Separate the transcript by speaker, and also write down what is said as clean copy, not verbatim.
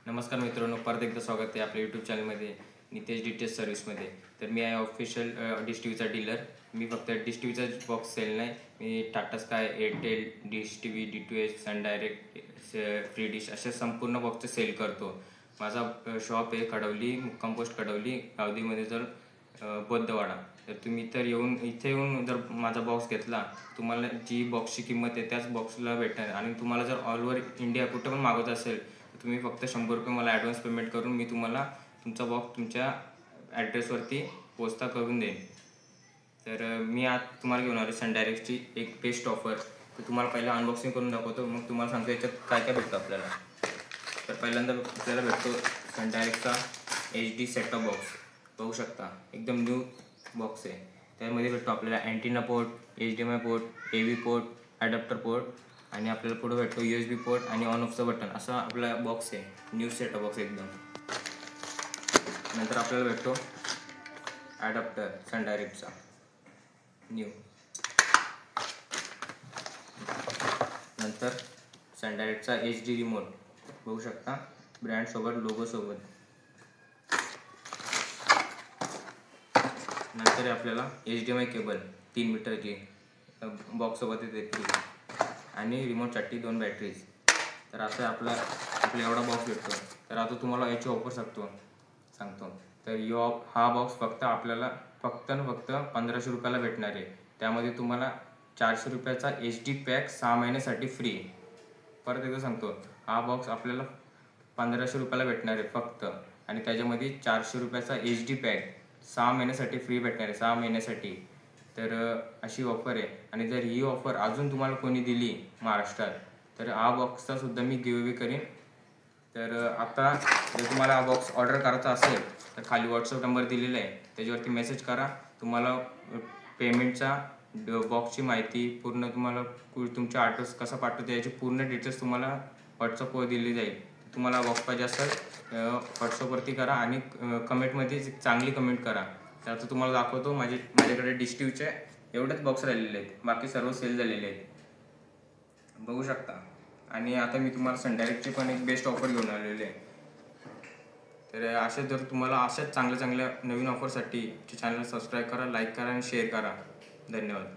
Speaker 1: नमस्कार मित्रांनो, परत एकदा स्वागत आहे आपल्या यूट्यूब चॅनलमध्ये नितेश डिटेल्स सर्व्हिसमध्ये. तर मी आहे ऑफिशियल डिश टी व्हीचा डीलर. मी फक्त डिश टी व्हीचा बॉक्स सेल नाही, मी Tata Sky, Airtel, Dish T V, DTH, Sun Direct, free dish अशा संपूर्ण बॉक्सचे सेल करतो. माझा शॉप आहे कडवली, कंपोस्ट कडवली गावदीमध्ये, जर बौद्धवाडा. तर तुम्ही इथे येऊन जर माझा बॉक्स घेतला, तुम्हाला जी बॉक्सची किंमत आहे त्याच बॉक्सला भेटणार. आणि तुम्हाला जर ऑल ओव्हर इंडिया कुठं पण मागवत असेल तर तुम्ही फक्त 100 रुपये मला ॲडव्हान्स पेमेंट करून मी तुम्हाला तुमचा बॉक्स तुमच्या ॲड्रेसवरती पोचता करून देईन. तर मी आज तुम्हाला घेऊन आलो सन डायरेक्टची एक बेस्ट ऑफर. तर तुम्हाला पहिला अनबॉक्सिंग करून दाखवतो, मग तुम्हाला सांगतो याच्यात काय काय भेटतं आपल्याला. तर पहिल्यांदा आपल्याला भेटतो सन डायरेक्टचा HD सेटटॉप बॉक्स. बघू शकता, एकदम न्यू बॉक्स आहे. त्यामध्ये भेटतो आपल्याला antenna port, HDMI port, AV port, adapter port आणि आपल्याला पुढे भेटतो USB पोर्ट आणि ऑन ऑफचं बटन. असा आपला बॉक्स आहे, न्यू सेटटॉप बॉक्स एकदम. नंतर आपल्याला भेटतो ॲडॅप्टर सन डायरेक्टचा न्यू. नंतर सन डायरेक्टचा HD रिमोट बघू शकता, ब्रँडसोबत, लोगोसोबत. नंतर आपल्याला HDMI केबल 3 मीटरची बॉक्ससोबत येते आणि रिमोटसाठी 2 बॅटरीज. तर असं आपला एवढा बॉक्स भेटतो. तर आता तुम्हाला याची ऑफर सांगतो. तर हा बॉक्स आपल्याला फक्त 1500 रुपयाला भेटणार आहे. त्यामध्ये तुम्हाला 400 रुपयाचा HD पॅक 6 महिन्यासाठी फ्री. परत एकदा सांगतो, हा बॉक्स आपल्याला 1500 रुपयाला भेटणार आहे फक्त, आणि त्याच्यामध्ये 400 रुपयाचा HD पॅक 6 महिन्यासाठी फ्री भेटणार आहे, 6 महिन्यासाठी. तर अशी ऑफर आहे. आणि जर ही ऑफर अजून तुम्हाला कोणी दिली महाराष्ट्रात, तर हा बॉक्सचा सुद्धा मी गिव्हअवे करेन. तर आता जर तुम्हाला हा बॉक्स ऑर्डर करायचा असेल तर खाली व्हॉट्सअप नंबर दिलेला आहे, त्याच्यावरती मेसेज करा. तुम्हाला पेमेंटचा, बॉक्सची माहिती पूर्ण, तुम्हाला तुमचा ॲड्रेस कसा पाठवते याची पूर्ण डिटेल्स तुम्हाला व्हॉट्सअपवर दिली जाईल. तुम्हाला बॉक्स पाहिजे असेल व्हॉट्सअपवरती करा आणि कमेंटमध्ये चांगली कमेंट करा. तर आता तुम्हाला दाखवतो माझ्याकडे डिश टी व्हीचे एवढेच बॉक्स राहिलेले आहेत, बाकी सर्व सेल झालेले आहेत, बघू शकता. आणि आता मी तुम्हाला सन डायरेक्टची पण एक बेस्ट ऑफर घेऊन आलेले आहे. तर जर तुम्हाला अशाच चांगल्या नवीन ऑफरसाठी चॅनलला सबस्क्राईब करा, लाईक करा आणि शेअर करा. धन्यवाद.